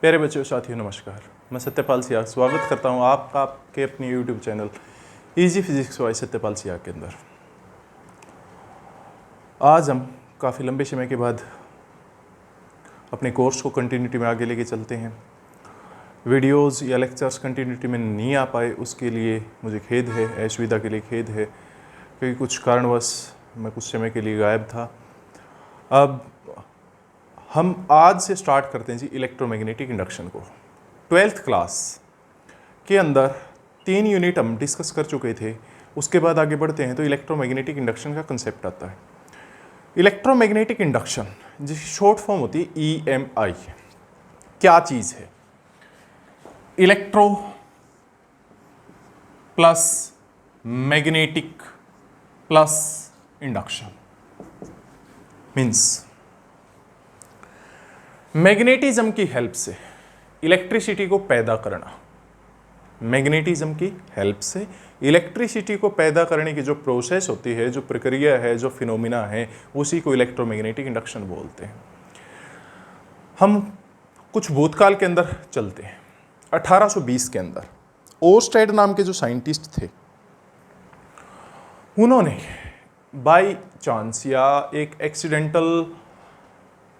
प्यारे बच्चों, साथियों, नमस्कार। मैं सत्यपाल सियाग स्वागत करता हूं आपका आपके अपने YouTube channel easy physics bye Satyapal Siyag के अंदर। आज हम काफ़ी लंबे समय के बाद अपने कोर्स को कंटिन्यूटी में आगे लेके चलते हैं। वीडियोस या लेक्चर्स कंटिन्यूटी में नहीं आ पाए, उसके लिए मुझे खेद है, असुविधा के लिए खेद है, क्योंकि कुछ कारणवश मैं कुछ समय के लिए गायब था। अब हम आज से स्टार्ट करते हैं जी इलेक्ट्रोमैग्नेटिक इंडक्शन को। 12th क्लास के अंदर 3 यूनिट हम डिस्कस कर चुके थे। उसके बाद आगे बढ़ते हैं तो इलेक्ट्रोमैग्नेटिक इंडक्शन का कंसेप्ट आता है। इलेक्ट्रोमैग्नेटिक इंडक्शन जिसकी शॉर्ट फॉर्म होती है EMI। क्या चीज़ है? Electro plus magnetic plus induction means magnetism की हेल्प से इलेक्ट्रिसिटी को पैदा करना। मैग्नेटिज्म की हेल्प से इलेक्ट्रिसिटी को पैदा करने की जो प्रोसेस होती है, जो प्रक्रिया है, जो फिनोमिना है, उसी को इलेक्ट्रोमैग्नेटिक इंडक्शन बोलते हैं। हम कुछ भूतकाल के अंदर चलते हैं। 1820 के अंदर ओर्स्टेड नाम के जो साइंटिस्ट थे, उन्होंने बाय चांस या एक एक्सीडेंटल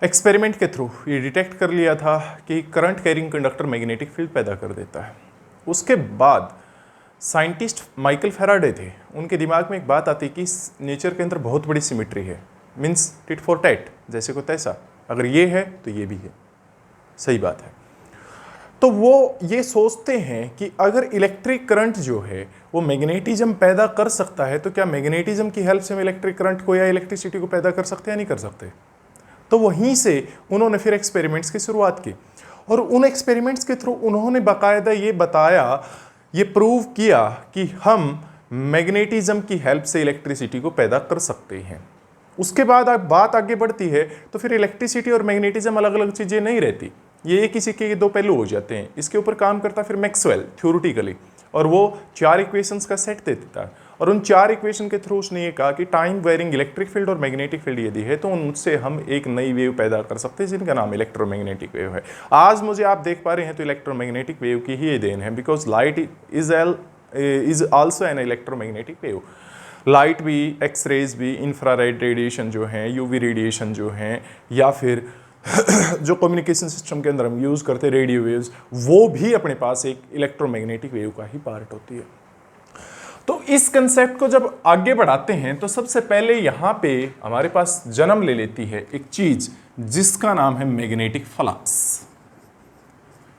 एक्सपेरिमेंट के थ्रू ये डिटेक्ट कर लिया था कि current carrying conductor magnetic field पैदा कर देता है। उसके बाद साइंटिस्ट माइकल फैराडे थे, उनके दिमाग में एक बात आती कि नेचर के अंदर बहुत बड़ी सिमिट्री है, मीन्स टिट फॉर टैट, जैसे को तैसा, अगर ये है तो ये भी है, सही बात है। तो वो ये सोचते हैं कि अगर इलेक्ट्रिक करंट जो है वो मैग्नेटिज्म पैदा कर सकता है, तो क्या मैग्नेटिज्म की हेल्प से हम इलेक्ट्रिक करंट को या इलेक्ट्रिसिटी को पैदा कर सकते हैं या नहीं कर सकते। तो वहीं से उन्होंने फिर एक्सपेरिमेंट्स की शुरुआत की, और उन एक्सपेरिमेंट्स के थ्रू उन्होंने बाकायदा ये बताया, ये प्रूव किया कि हम मैग्नेटिज्म की हेल्प से इलेक्ट्रिसिटी को पैदा कर सकते हैं। उसके बाद बात आगे बढ़ती है तो फिर इलेक्ट्रिसिटी और मैग्नेटिज्म अलग अलग चीज़ें नहीं रहती, ये किसी के दो पहलू हो जाते हैं। इसके ऊपर काम करता फिर मैक्सवेल थ्योरेटिकली, और वो 4 इक्वेशंस का सेट देता है, और उन 4 इक्वेशन के थ्रू उसने ये कहा कि टाइम वेरिंग इलेक्ट्रिक फील्ड और मैग्नेटिक फील्ड यदि है तो उनसे हम एक नई वेव पैदा कर सकते हैं, जिनका नाम इलेक्ट्रोमैग्नेटिक वेव है। आज मुझे आप देख पा रहे हैं तो इलेक्ट्रोमैग्नेटिक वेव की ही देन है, because light is also an electromagnetic wave. Light भी, एक्सरेज भी, इंफ्रारेड रेडिएशन जो हैं, यूवी रेडिएशन जो हैं, या फिर जो कम्युनिकेशन सिस्टम के अंदर हम यूज़ करते हैं रेडियो वेव्स, वो भी अपने पास एक इलेक्ट्रोमैग्नेटिक वेव का ही पार्ट होती है। तो इस कंसेप्ट को जब आगे बढ़ाते हैं तो सबसे पहले यहाँ पे हमारे पास जन्म ले लेती है एक चीज जिसका नाम है मैग्नेटिक फ्लक्स।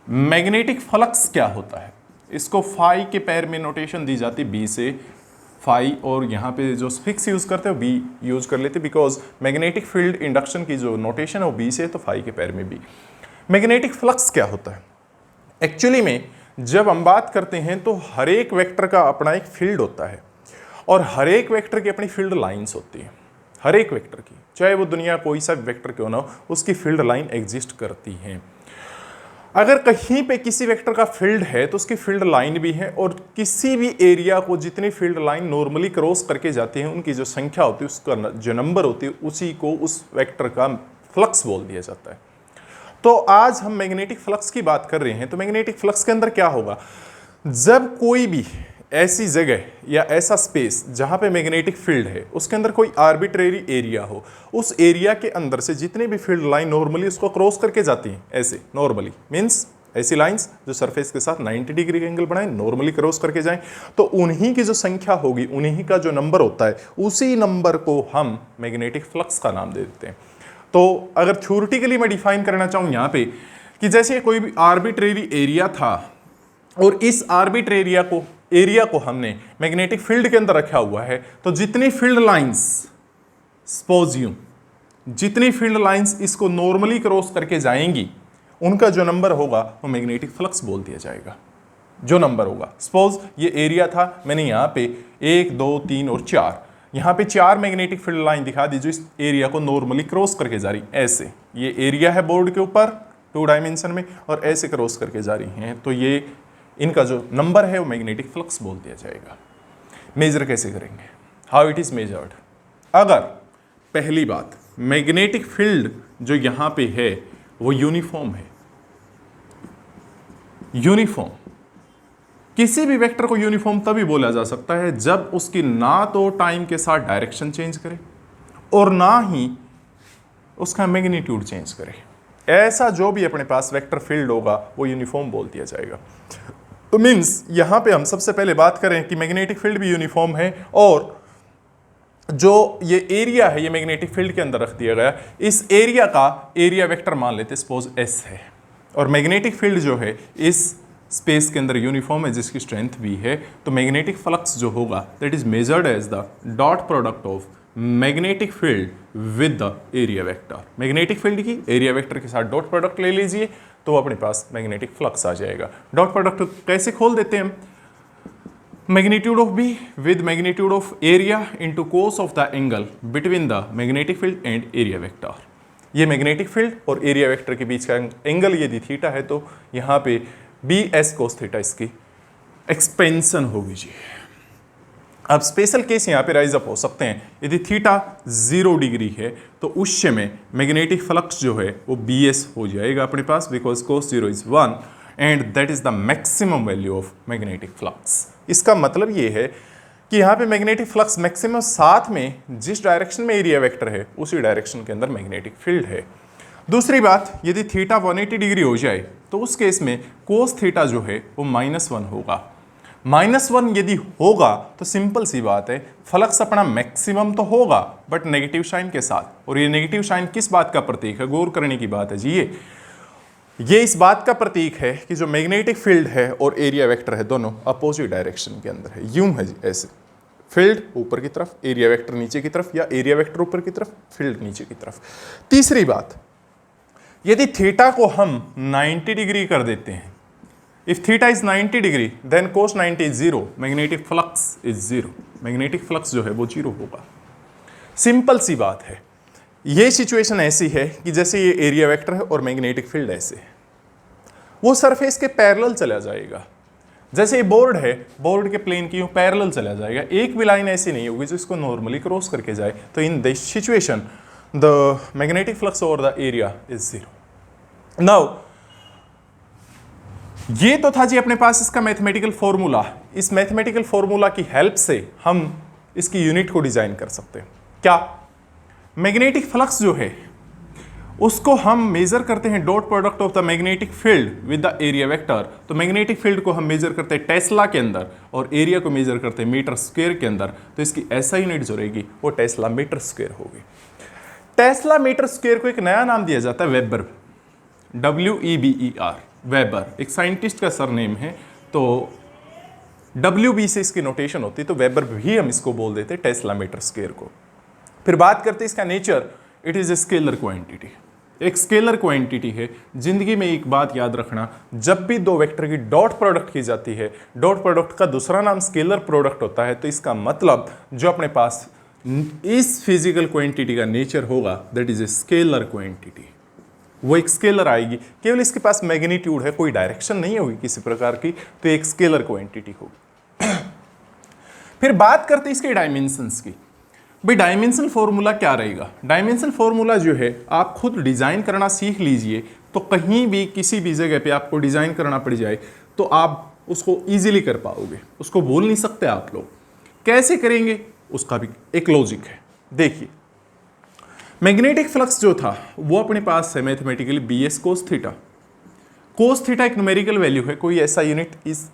मैग्नेटिक फ्लक्स क्या होता है? इसको फाई के पैर में नोटेशन दी जाती है, बी से फाई, और यहाँ पे जो फिक्स यूज करते हो बी यूज कर लेते, बिकॉज मैग्नेटिक फील्ड इंडक्शन की जो नोटेशन है वो बी से, तो फाई के पैर में बी। मैग्नेटिक फ्लक्स क्या होता है? एक्चुअली में जब हम बात करते हैं तो हर एक वेक्टर का अपना एक फील्ड होता है, और हर एक वेक्टर की अपनी फील्ड लाइंस होती है। हर एक वेक्टर की, चाहे वो दुनिया कोई सा वेक्टर क्यों ना हो, उसकी फील्ड लाइन एग्जिस्ट करती है। अगर कहीं पे किसी वेक्टर का फील्ड है तो उसकी फील्ड लाइन भी है, और किसी भी एरिया को जितनी फील्ड लाइन नॉर्मली क्रॉस करके जाती है उनकी जो संख्या होती है, उसका जो नंबर होती है, उसी को उस वेक्टर का फ्लक्स बोल दिया जाता है। तो आज हम मैग्नेटिक फ्लक्स की बात कर रहे हैं। तो मैग्नेटिक फ्लक्स के अंदर क्या होगा? जब कोई भी ऐसी जगह या ऐसा स्पेस जहां पे मैग्नेटिक फील्ड है, उसके अंदर कोई आर्बिट्रेरी एरिया हो, उस एरिया के अंदर से जितने भी फील्ड लाइन नॉर्मली उसको क्रॉस करके जाती हैं, ऐसे नॉर्मली मीन्स ऐसी लाइंस जो सरफेस के साथ 90 डिग्री एंगल बनाए, नॉर्मली क्रॉस करके जाएं, तो उन्हीं की जो संख्या होगी, उन्हीं का जो नंबर होता है, उसी नंबर को हम मैग्नेटिक फ्लक्स का नाम दे देते हैं। तो अगर थ्योरेटिकली मैं डिफाइन करना चाहूँ यहाँ पे कि जैसे कोई भी आर्बिट्रेरी एरिया था, और इस आर्बिट्रेरी एरिया को हमने मैग्नेटिक फील्ड के अंदर रखा हुआ है, तो जितनी फील्ड लाइंस, सपोज यूं, जितनी फील्ड लाइंस इसको नॉर्मली क्रॉस करके जाएंगी, उनका जो नंबर होगा वो मैग्नेटिक फ्लक्स बोल दिया जाएगा। जो नंबर होगा, सपोज ये एरिया था, मैंने यहाँ पे 1, 2, 3 और 4, यहाँ पे 4 मैग्नेटिक फील्ड लाइन दिखा दी जो इस एरिया को नॉर्मली क्रॉस करके जा रही, ऐसे ये एरिया है बोर्ड के ऊपर 2 डायमेंशन में, और ऐसे क्रॉस करके जा रही हैं, तो ये इनका जो नंबर है वो मैग्नेटिक फ्लक्स बोल दिया जाएगा। मेजर कैसे करेंगे? How it is measured? अगर पहली बात, मैग्नेटिक फील्ड जो यहाँ पे है वो यूनिफॉर्म है, यूनिफॉर्म, किसी भी वेक्टर को यूनिफॉर्म तभी बोला जा सकता है जब उसकी ना तो टाइम के साथ डायरेक्शन चेंज करे और ना ही उसका मैग्नीट्यूड चेंज करे। ऐसा जो भी अपने पास वेक्टर फील्ड होगा वो यूनिफॉर्म बोल दिया जाएगा। तो मीन्स यहां पे हम सबसे पहले बात करें कि मैग्नेटिक फील्ड भी यूनिफॉर्म है और जो ये एरिया है ये मैग्नेटिक फील्ड के अंदर रख दिया गया। इस एरिया का एरिया वेक्टर मान लेते सपोज एस है और मैग्नेटिक फील्ड जो है इस स्पेस के अंदर यूनिफॉर्म है जिसकी स्ट्रेंथ भी है। तो मैग्नेटिक फ्लक्स जो होगा that is measured as the dot product of magnetic field with the area vector. Magnetic field की एरिया वेक्टर के साथ डॉट प्रोडक्ट ले लीजिए तो अपने पास मैग्नेटिक फ्लक्स आ जाएगा। डॉट प्रोडक्ट कैसे खोल देते हैं हम? Magnitude of be with magnitude of area into cos of the angle between the magnetic field and area vector. ये मैग्नेटिक फील्ड और एरिया वेक्टर के बीच का एंगल यदि थीटा है तो यहाँ पे बी एस कोस थीटा इसकी एक्सपेंशन होगी जी। अब स्पेशल केस यहाँ पे राइज अप हो सकते हैं। यदि थीटा 0 डिग्री है तो उस समय मैग्नेटिक फ्लक्स जो है वो बी एस हो जाएगा अपने पास, because cos 0 is 1 and that is the maximum value of magnetic flux. इसका मतलब ये है कि यहाँ पे मैग्नेटिक फ्लक्स मैक्सिमम, साथ में जिस डायरेक्शन में एरिया वेक्टर है उसी डायरेक्शन के अंदर मैग्नेटिक फील्ड है। दूसरी बात, यदि थीटा 180 डिग्री हो जाए तो उस केस में कोस थीटा जो है वो -1 होगा। -1 यदि होगा तो सिंपल सी बात है, फ्लक्स अपना मैक्सिमम तो होगा बट नेगेटिव साइन के साथ। और ये नेगेटिव साइन किस बात का प्रतीक है? गौर करने की बात है जी। ये इस बात का प्रतीक है कि जो मैग्नेटिक फील्ड है और एरिया वेक्टर है दोनों अपोजिट डायरेक्शन के अंदर है। यूं है जी, ऐसे फील्ड ऊपर की तरफ, एरिया वेक्टर नीचे की तरफ, या एरिया वेक्टर ऊपर की तरफ, फील्ड नीचे की तरफ। तीसरी बात, यदि थीटा को हम 90 डिग्री कर देते हैं, if theta is 90 degree then cos 90 is 0, magnetic flux is 0। Magnetic flux जो है वो 0 होगा। सिंपल सी बात है। ये सिचुएशन ऐसी है कि जैसे ये एरिया वेक्टर है और मैग्नेटिक फील्ड ऐसे है, वो सरफेस के पैरेलल चला जाएगा। जैसे ये बोर्ड है, बोर्ड के प्लेन की यूं पैरेलल चला जाएगा, एक भी लाइन ऐसी नहीं होगी जो इसको नॉर्मली क्रॉस करके जाए। तो in this situation the magnetic flux over the area is 0। Now ये तो था जी अपने पास इसका मैथमेटिकल फॉर्मूला। इस मैथमेटिकल फॉर्मूला की हेल्प से हम इसकी यूनिट को डिजाइन कर सकते हैं। क्या? मैग्नेटिक फ्लक्स जो है उसको हम मेजर करते हैं dot product of the magnetic field with the area vector. तो मैग्नेटिक फील्ड को हम मेजर करते हैं टेस्ला के अंदर और एरिया को मेजर करते हैं मीटर स्क्वायर के अंदर। तो इसकी ऐसा यूनिट जो रहेगी वो टेस्ला मीटर स्क्वायर होगी। टेस्ला मीटर स्क्वायर को एक नया नाम दिया जाता है वेबर, WEBER, वेबर एक साइंटिस्ट का सरनेम है। तो WB से इसकी नोटेशन होती है, तो वेबर भी हम इसको बोल देते हैं टेस्ला मीटर स्क्वायर को। फिर बात करते हैं इसका nature, it is a scalar quantity, एक स्केलर क्वांटिटी है। जिंदगी में एक बात याद रखना, जब भी दो वेक्टर की डॉट प्रोडक्ट की जाती है, डॉट प्रोडक्ट का दूसरा नाम स्केलर प्रोडक्ट होता है। तो इसका मतलब जो अपने पास इस फिजिकल क्वांटिटी का नेचर होगा that is a scalar quantity, वो एक स्केलर आएगी। केवल इसके पास मैग्नीट्यूड है, कोई डायरेक्शन नहीं होगी किसी प्रकार की, तो एक स्केलर क्वांटिटी होगी। फिर बात करते हैं इसके डायमेंशंस की। भाई डायमेंशन फॉर्मूला क्या रहेगा? डायमेंशन फॉर्मूला जो है आप खुद डिजाइन करना सीख लीजिए, तो कहीं भी किसी भी जगह पे आपको डिजाइन करना पड़ जाए तो आप उसको इजीली कर पाओगे, उसको बोल नहीं सकते आप लोग। कैसे करेंगे उसका भी एक लॉजिक है। देखिए मैग्नेटिक फ्लक्स जो था वो अपने पास है mathematically BS cos theta. Cos theta एक न्यूमेरिकल वैल्यू है, कोई ऐसा यूनिट इस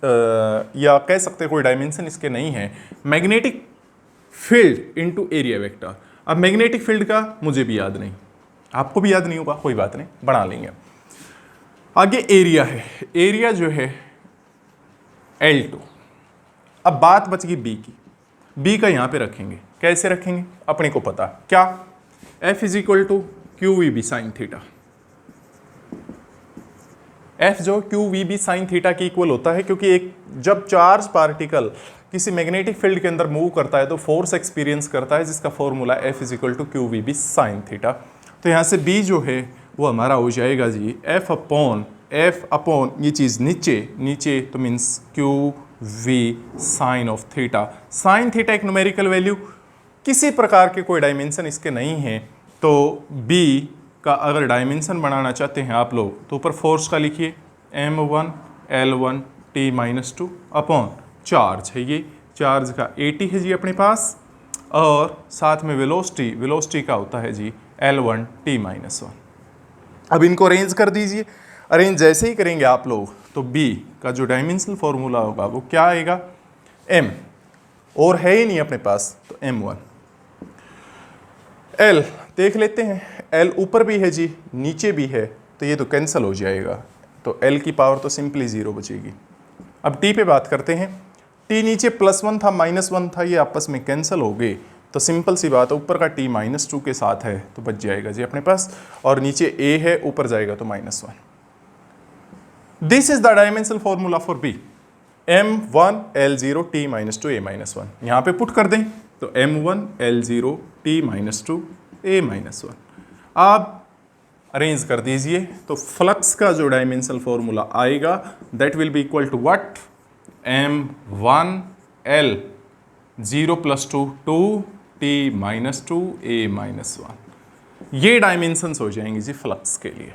या कह सकते हैं कोई डायमेंशन इसके नहीं है। Magnetic field into area vector. अब मैग्नेटिक फील्ड का मुझे भी याद नहीं, आपको भी याद नहीं होगा, कोई बात नहीं, बना लेंगे। आगे एरिया है, एरिया जो है L2। अब बात बच गई B की, B का यहां पे रखेंगे। कैसे रखेंगे अपने को पता क्या? F is equal to QVB sine theta. F जो QVB साइन थीटा की इक्वल होता है, क्योंकि एक जब चार्ज पार्टिकल किसी मैग्नेटिक फील्ड के अंदर मूव करता है तो फोर्स एक्सपीरियंस करता है, जिसका formula F is equal to QVB sine theta. तो यहाँ से B जो है वो हमारा हो जाएगा जी F अपॉन ये चीज़ नीचे नीचे, तो means QV sine of theta. Sine theta एक न्यूमेरिकल वैल्यू, किसी प्रकार के कोई डायमेंशन इसके नहीं है। तो B का अगर डायमेंशन बनाना चाहते हैं आप लोग तो ऊपर फोर्स का लिखिए M1 L1 T-2 upon charge है, ये चार्ज का AT है जी अपने पास, और साथ में वेलोसिटी का होता है जी L1 T-1। अब इनको अरेंज कर दीजिए। अरेंज जैसे ही करेंगे आप लोग तो B का जो डायमेंशनल फॉर्मूला होगा वो क्या आएगा, M, और है ही नहीं अपने पास तो M1। L देख लेते हैं, L ऊपर भी है जी नीचे भी है, तो ये तो कैंसिल हो जाएगा, तो L की पावर तो सिंपली 0 बचेगी। अब T पे बात करते हैं, T नीचे +1 था -1 था, ये आपस में कैंसिल हो गए, तो सिंपल सी बात है ऊपर का T-2 के साथ है तो बच जाएगा जी अपने पास, और नीचे A है ऊपर जाएगा तो -1। This is the dimensional formula for B, M1 L0 T-2 A-1। यहाँ पे पुट कर दें तो M1 L0 T-2 A-1। आप अरेंज कर दीजिए तो फ्लक्स का जो डायमेंशनल फॉर्मूला आएगा that will be equal to what, M1 L0 + 2 T-2 A-1। ये डायमेंशंस हो जाएंगे जी फ्लक्स के लिए।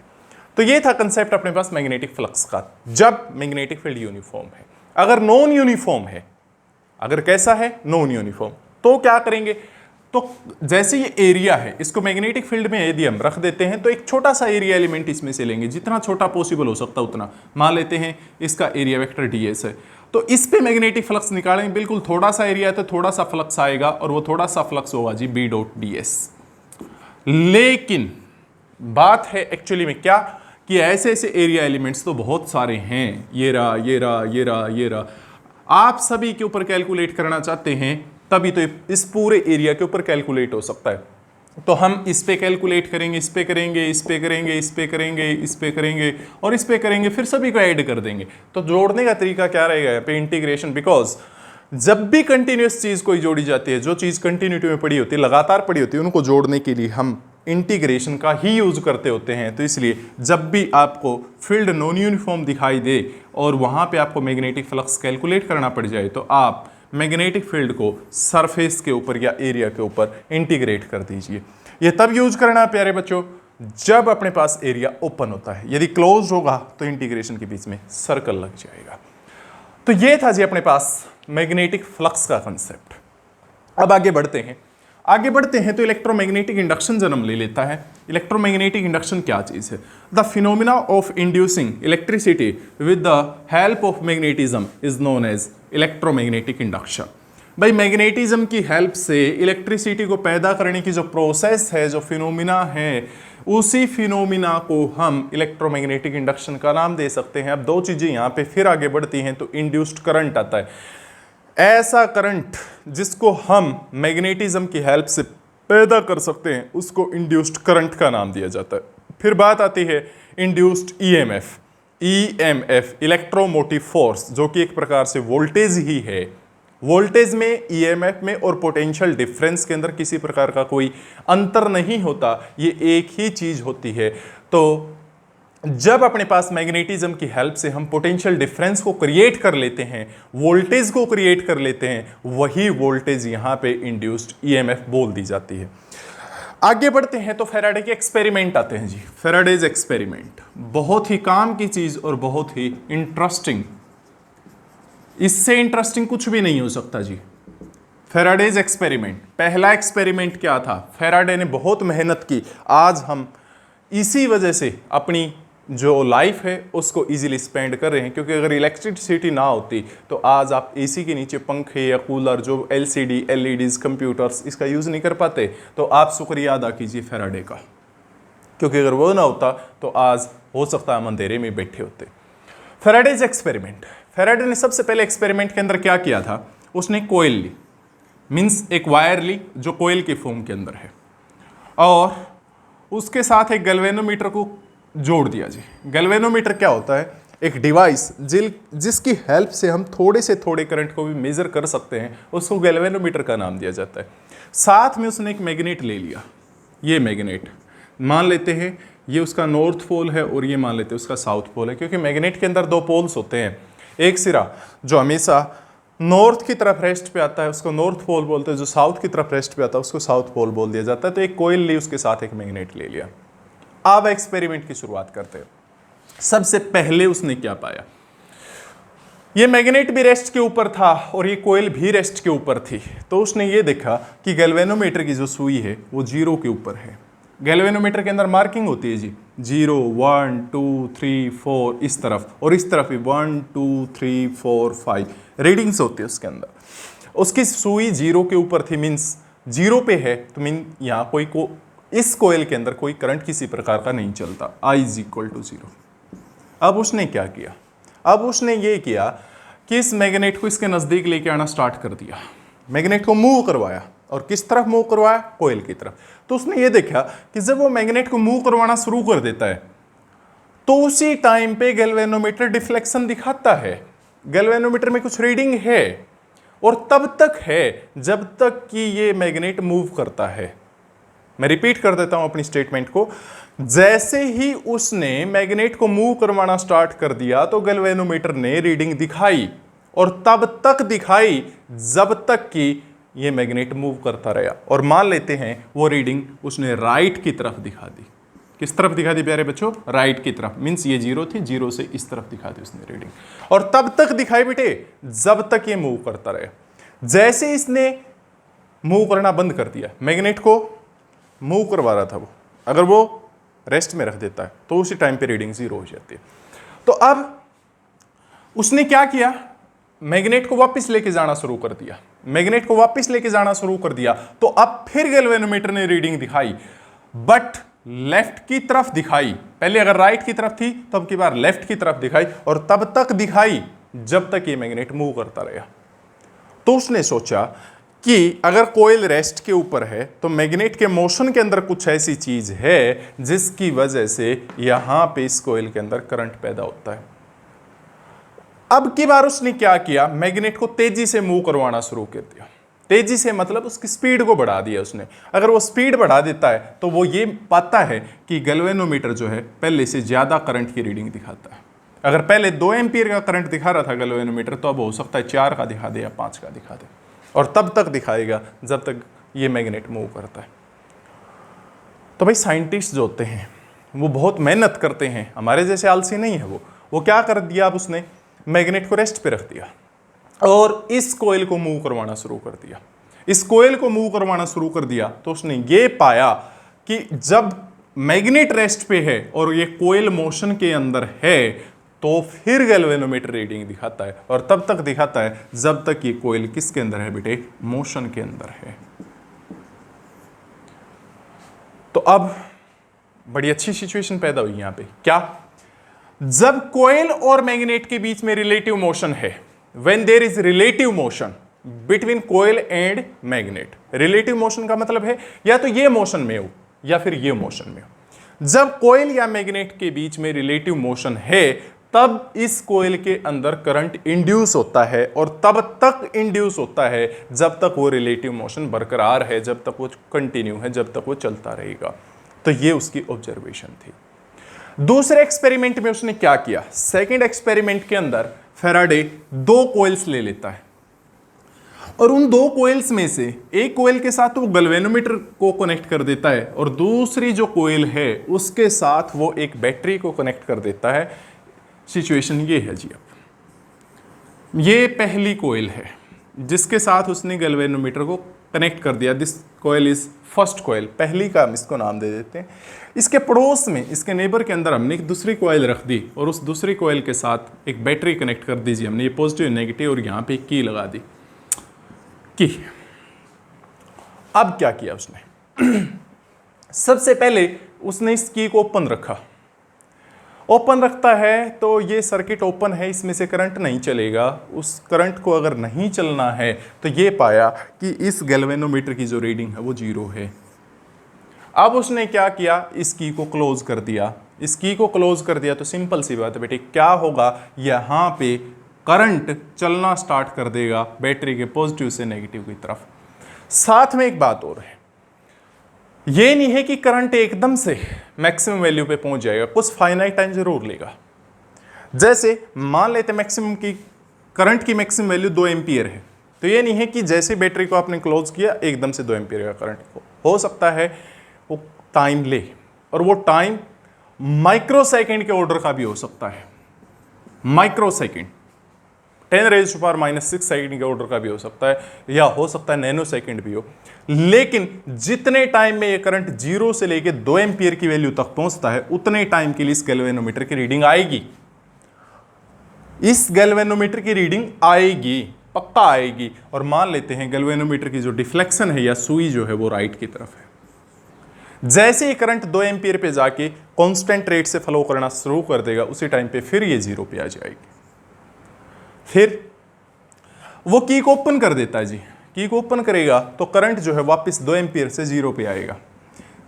तो ये था कंसेप्ट अपने पास मैग्नेटिक फ्लक्स का, जब मैग्नेटिक फील्ड यूनिफॉर्म है। अगर नॉन यूनिफॉर्म है, अगर कैसा है नॉन यूनिफॉर्म, तो क्या करेंगे, तो जैसे ये एरिया है इसको मैग्नेटिक फील्ड में यदि हम रख देते हैं तो एक छोटा सा एरिया एलिमेंट इसमें से लेंगे, जितना छोटा पॉसिबल हो सकता उतना। मान लेते हैं इसका एरिया वेक्टर ds है, तो इस पे मैग्नेटिक फ्लक्स निकालेंगे, बिल्कुल थोड़ा सा एरिया है तो थोड़ा सा फ्लक्स आएगा, और वो थोड़ा सा फ्लक्स होगा जी B.ds। लेकिन बात है एक्चुअली में क्या, कि ऐसे ऐसे एरिया एलिमेंट्स तो बहुत सारे हैं, ये रहा ये रहा ये रहा ये रहा, आप सभी के ऊपर कैलकुलेट करना चाहते हैं तभी तो इस पूरे एरिया के ऊपर कैलकुलेट हो सकता है। तो हम इस पे कैलकुलेट करेंगे, इस पे करेंगे, इस पे करेंगे, इस पे करेंगे, इस पे करेंगे और इस पे करेंगे, फिर सभी को ऐड कर देंगे। तो जोड़ने का तरीका क्या रहेगा यहाँ पे, इंटीग्रेशन। बिकॉज जब भी कंटिन्यूस चीज कोई जोड़ी जाती है, जो चीज कंटिन्यूटी में पड़ी होती है, लगातार पड़ी होती है, उनको जोड़ने के लिए हम इंटीग्रेशन का ही यूज करते होते हैं। तो इसलिए जब भी आपको फील्ड नॉन यूनिफॉर्म दिखाई दे और वहां पे आपको मैग्नेटिक फ्लक्स कैलकुलेट करना पड़ जाए, तो आप मैग्नेटिक फील्ड को सरफेस के ऊपर या एरिया के ऊपर इंटीग्रेट कर दीजिए। ये तब यूज करना है प्यारे बच्चों जब अपने पास एरिया ओपन होता है, यदि क्लोज होगा तो इंटीग्रेशन के बीच में सर्कल लग जाएगा। तो ये था जी अपने पास मैग्नेटिक फ्लक्स का कंसेप्ट। अब आगे बढ़ते हैं तो इलेक्ट्रोमैग्नेटिक इंडक्शन जन्म ले लेता है। इलेक्ट्रोमैग्नेटिक इंडक्शन क्या चीज है, the phenomena of inducing electricity with the help of magnetism is known as electromagnetic induction. भाई मैग्नेटिज्म की हेल्प से इलेक्ट्रिसिटी को पैदा करने की जो प्रोसेस है, जो फिनोमिना है, उसी फिनोमिना को हम इलेक्ट्रोमैग्नेटिक इंडक्शन का नाम दे सकते हैं। अब दो चीजें यहाँ पे फिर आगे बढ़ती हैं तो इंड्यूस्ड करंट आता है, ऐसा करंट जिसको हम मैग्नेटिज्म की हेल्प से पैदा कर सकते हैं उसको इंड्यूस्ड करंट का नाम दिया जाता है। फिर बात आती है इंड्यूस्ड ईएमएफ इलेक्ट्रोमोटिव फोर्स, जो कि एक प्रकार से वोल्टेज ही है। वोल्टेज में, ईएमएफ में और पोटेंशियल डिफरेंस के अंदर किसी प्रकार का कोई अंतर नहीं होता, ये एक ही चीज होती है। तो जब अपने पास मैग्नेटिज्म की हेल्प से हम पोटेंशियल डिफरेंस को क्रिएट कर लेते हैं, वोल्टेज को क्रिएट कर लेते हैं, वही वोल्टेज यहां पे इंड्यूस्ड ईएमएफ बोल दी जाती है। आगे बढ़ते हैं तो फैराडे के एक्सपेरिमेंट आते हैं जी। फैराडेज एक्सपेरिमेंट बहुत ही काम की चीज और बहुत ही इंटरेस्टिंग, इससे इंटरेस्टिंग कुछ भी नहीं हो सकता जी। फैराडेज एक्सपेरिमेंट, पहला एक्सपेरिमेंट क्या था, फैराडे ने बहुत मेहनत की, आज हम इसी वजह से अपनी जो लाइफ है उसको इजीली स्पेंड कर रहे हैं। क्योंकि अगर इलेक्ट्रिसिटी ना होती तो आज आप एसी के नीचे पंखे या कूलर, जो एलसीडी, एलईडीज, कंप्यूटर्स, इसका यूज़ नहीं कर पाते। तो आप शुक्रिया अदा कीजिए फैराडे का, क्योंकि अगर वो ना होता तो आज हो सकता है हम अंधेरे में बैठे होते। फैराडेज एक्सपेरिमेंट, फैराडे ने सबसे पहले एक्सपेरिमेंट के अंदर क्या किया था, उसने कोयल ली, मीन्स एक वायर ली जो कोयल के फॉर्म के अंदर है, और उसके साथ एक गैल्वेनोमीटर को जोड़ दिया जी। गैल्वेनोमीटर क्या होता है, एक डिवाइस जिसकी हेल्प से हम थोड़े से थोड़े करंट को भी मेजर कर सकते हैं, उसको गैल्वेनोमीटर का नाम दिया जाता है। साथ में उसने एक मैग्नेट ले लिया, ये मैग्नेट मान लेते हैं ये उसका नॉर्थ पोल है और ये मान लेते हैं उसका साउथ पोल है। क्योंकि मैग्नेट के अंदर दो पोल्स होते हैं, एक सिरा जो हमेशा नॉर्थ की तरफ रेस्ट पे आता है उसको नॉर्थ पोल बोलते हैं, जो साउथ की तरफ रेस्ट पे आता है उसको साउथ पोल बोल दिया जाता है। तो एक कोयल ली, उसके साथ एक मैग्नेट ले लिया। अब एक्सपेरिमेंट की शुरुआत करते हैं। सबसे पहले उसने क्या पाया, ये मैग्नेट भी रेस्ट के ऊपर था और ये कोयल भी रेस्ट के ऊपर थी। तो उसने ये देखा कि गैल्वेनोमीटर की जो सुई है वो 0 के ऊपर है। गैल्वेनोमीटर के अंदर मार्किंग होती है जी, 0 1 2 3 4 इस तरफ, और इस तरफ भी 1 2 3 4 5 रीडिंग्स होती है उसके अंदर। उसकी सुई 0 के ऊपर थी, मीन्स 0 पे है, तो मीन यहाँ कोई इस कोयल के अंदर कोई करंट किसी प्रकार का नहीं चलता, I = 0। अब उसने क्या किया, अब उसने ये किया कि इस मैग्नेट को इसके नज़दीक लेके आना स्टार्ट कर दिया, मैग्नेट को मूव करवाया। और किस तरफ मूव करवाया? कोयल की तरफ। तो उसने ये देखा कि जब वो मैग्नेट को मूव करवाना शुरू कर देता है तो उसी टाइम पे गैल्वेनोमीटर डिफ्लेक्शन दिखाता है, गैल्वेनोमीटर में कुछ रीडिंग है, और तब तक है जब तक कि ये मैग्नेट मूव करता है। मैं रिपीट कर देता हूं अपनी स्टेटमेंट को, जैसे ही उसने मैग्नेट को मूव करवाना स्टार्ट कर दिया तो गैल्वेनोमीटर ने रीडिंग दिखाई, और तब तक दिखाई जब तक कि ये मैग्नेट मूव करता रहा। और मान लेते हैं वो रीडिंग उसने राइट की तरफ दिखा दी। किस तरफ दिखा दी प्यारे बच्चों? राइट की तरफ, मीन्स ये 0 थी, 0 से इस तरफ दिखा दी उसने रीडिंग, और तब तक दिखाई बेटे जब तक ये मूव करता रहे। जैसे इसने मूव करना बंद कर दिया, मैग्नेट को मूव करवा रहा था वो, अगर वो रेस्ट में रख देता है तो उसी टाइम पे रीडिंग 0 हो जाती है। तो अब उसने क्या किया, मैग्नेट को वापस लेके जाना शुरू कर दिया, मैग्नेट को वापस लेके जाना शुरू कर दिया। तो अब फिर गैल्वेनोमीटर ने रीडिंग दिखाई, बट लेफ्ट की तरफ दिखाई। पहले अगर राइट की तरफ थी तो अब की बार लेफ्ट की तरफ दिखाई, और तब तक दिखाई जब तक ये मैग्नेट मूव करता रहा। तो उसने सोचा कि अगर कोयल रेस्ट के ऊपर है तो मैग्नेट के मोशन के अंदर कुछ ऐसी चीज है जिसकी वजह से यहां पे इस कोयल के अंदर करंट पैदा होता है। अब की बार उसने क्या किया, मैग्नेट को तेजी से मूव करवाना शुरू कर दिया। तेजी से मतलब उसकी स्पीड को बढ़ा दिया उसने। अगर वो स्पीड बढ़ा देता है तो वो ये पाता है कि गैल्वेनोमीटर जो है पहले से ज्यादा करंट की रीडिंग दिखाता है। अगर पहले 2 एम्पीयर का करंट दिखा रहा था गैल्वेनोमीटर, तो अब हो सकता है 4 का दिखा दे या 5 का दिखा दे, और तब तक दिखाएगा जब तक ये मैग्नेट मूव करता है। तो भाई साइंटिस्ट जो होते हैं वो बहुत मेहनत करते हैं, हमारे जैसे आलसी नहीं है वो क्या कर दिया, अब उसने मैग्नेट को रेस्ट पे रख दिया और इस कोयल को मूव करवाना शुरू कर दिया। इस कोयल को मूव करवाना शुरू कर दिया तो उसने ये पाया कि जब मैग्नेट रेस्ट पे है और ये कोयल मोशन के अंदर है तो फिर गैल्वेनोमीटर रीडिंग दिखाता है, और तब तक दिखाता है जब तक ये कोयल किसके अंदर है बेटे? मोशन के अंदर है। तो अब बड़ी अच्छी सिचुएशन पैदा हुई यहां पे। क्या? जब कोयल और मैग्नेट के बीच में रिलेटिव मोशन है, when there is relative motion between coil and magnet. Relative motion का मतलब है या तो ये मोशन में हो या फिर ये मोशन में हो। जब कोयल या मैग्नेट के बीच में रिलेटिव मोशन है तब इस कोयल के अंदर करंट इंड्यूस होता है, और तब तक इंड्यूस होता है जब तक वो रिलेटिव मोशन बरकरार है, जब तक वो कंटिन्यू है, जब तक वो चलता रहेगा। तो ये उसकी ऑब्जर्वेशन थी। दूसरे एक्सपेरिमेंट में उसने क्या किया, सेकंड एक्सपेरिमेंट के अंदर फैराडे 2 कोयल्स ले लेता है, और उन 2 कोयल्स में से एक कोयल के साथ वो गैल्वेनोमीटर को कनेक्ट कर देता है, और दूसरी जो कोयल है उसके साथ वो एक बैटरी को कनेक्ट कर देता है। सिचुएशन ये है जी। अब ये पहली कोयल है जिसके साथ उसने गैल्वेनोमीटर को कनेक्ट कर दिया। दिस कोयल इज फर्स्ट कोयल, पहली का हम इसको नाम दे देते हैं। इसके पड़ोस में, इसके नेबर के अंदर हमने एक दूसरी कोयल रख दी, और उस दूसरी कोयल के साथ एक बैटरी कनेक्ट कर दीजिए हमने, ये पॉजिटिव नेगेटिव, और यहाँ पे की लगा दी की। अब क्या किया उसने सबसे पहले उसने इस की को ओपन रखा। ओपन रखता है तो ये सर्किट ओपन है, इसमें से करंट नहीं चलेगा। उस करंट को अगर नहीं चलना है तो ये पाया कि इस गैल्वेनोमीटर की जो रीडिंग है वो 0 है। अब उसने क्या किया, इस की को क्लोज कर दिया। इस की को क्लोज कर दिया तो सिंपल सी बात है बेटे, क्या होगा, यहाँ पे करंट चलना स्टार्ट कर देगा बैटरी के पॉजिटिव से नेगेटिव की तरफ। साथ में एक बात और है, ये नहीं है कि करंट एकदम से मैक्सिमम वैल्यू पे पहुंच जाएगा, कुछ फाइनाइट टाइम जरूर लेगा। जैसे मान लेते मैक्सिमम की करंट की मैक्सिमम वैल्यू 2 एम्पियर है, तो ये नहीं है कि जैसे बैटरी को आपने क्लोज किया एकदम से 2 एम्पियर का करंट हो सकता है, वो टाइम ले, और वो टाइम माइक्रो सेकेंड के ऑर्डर का भी हो सकता है। माइक्रो सेकेंड, 10⁻⁻6 सेकंड के ऑर्डर का भी हो सकता है, या हो सकता है नैनो सेकंड भी हो। लेकिन जितने टाइम में ये करंट 0 से लेके 2 एम्पियर की वैल्यू तक पहुंचता है, उतने टाइम के लिए इस गैल्वेनोमीटर की रीडिंग आएगी। इस गैल्वेनोमीटर की रीडिंग आएगी, पक्का आएगी। और मान लेते हैं गैल्वेनोमीटर की जो डिफ्लेक्शन है या सुई जो है वो राइट की तरफ है। जैसे ही करंट 2 एम्पियर पे जाके कांस्टेंट रेट से फ्लो करना शुरू कर देगा, उसी टाइम पे फिर ये 0 पे आ जाएगी। फिर वो की को ओपन कर देता है जी। की को ओपन करेगा तो करंट जो है वापस 2 एम्पियर से 0 पे आएगा।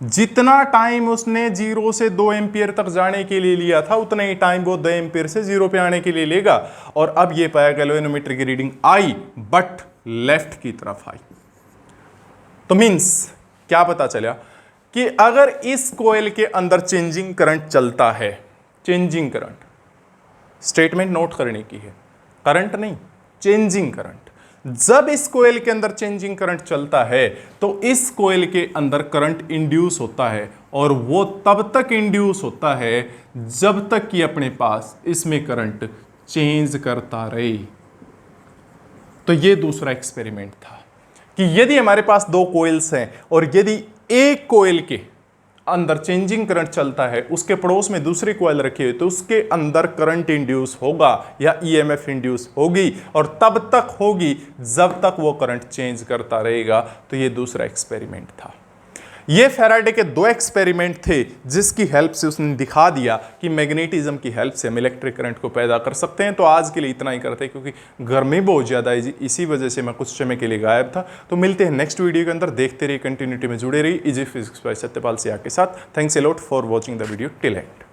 जितना टाइम उसने 0 से 2 एम्पियर तक जाने के लिए लिया था, उतना ही टाइम वो 2 एम्पियर से 0 पे आने के लिए लेगा। और अब ये पाया गैल्वेनोमीटर की रीडिंग आई, बट लेफ्ट की तरफ आई। तो मींस क्या पता चला कि अगर इस कोयल के अंदर चेंजिंग करंट चलता है, चेंजिंग करंट, स्टेटमेंट नोट करने की है, करंट नहीं, चेंजिंग करंट। जब इस कोयल के अंदर चेंजिंग करंट चलता है तो इस कोयल के अंदर करंट इंड्यूस होता है, और वो तब तक इंड्यूस होता है जब तक कि अपने पास इसमें करंट चेंज करता रहे। तो ये दूसरा एक्सपेरिमेंट था कि यदि हमारे पास 2 कोयल्स हैं और यदि एक कोयल के अंदर चेंजिंग करंट चलता है, उसके पड़ोस में दूसरी कोयल रखी हुई, तो उसके अंदर करंट इंड्यूस होगा या ईएमएफ इंड्यूस होगी, और तब तक होगी जब तक वो करंट चेंज करता रहेगा। तो ये दूसरा एक्सपेरिमेंट था। ये फैराडे के 2 एक्सपेरिमेंट थे जिसकी हेल्प से उसने दिखा दिया कि मैग्नेटिज्म की हेल्प से हम इलेक्ट्रिक करंट को पैदा कर सकते हैं। तो आज के लिए इतना ही करते हैं, क्योंकि गर्मी बहुत ज़्यादा है जी, इसी वजह से मैं कुछ समय के लिए गायब था। तो मिलते हैं नेक्स्ट वीडियो के अंदर। देखते रहिए, कंटिन्यूटी में जुड़े रहिए easy physics bye Satyapal Siya के साथ। Thanks a lot for watching the video till and.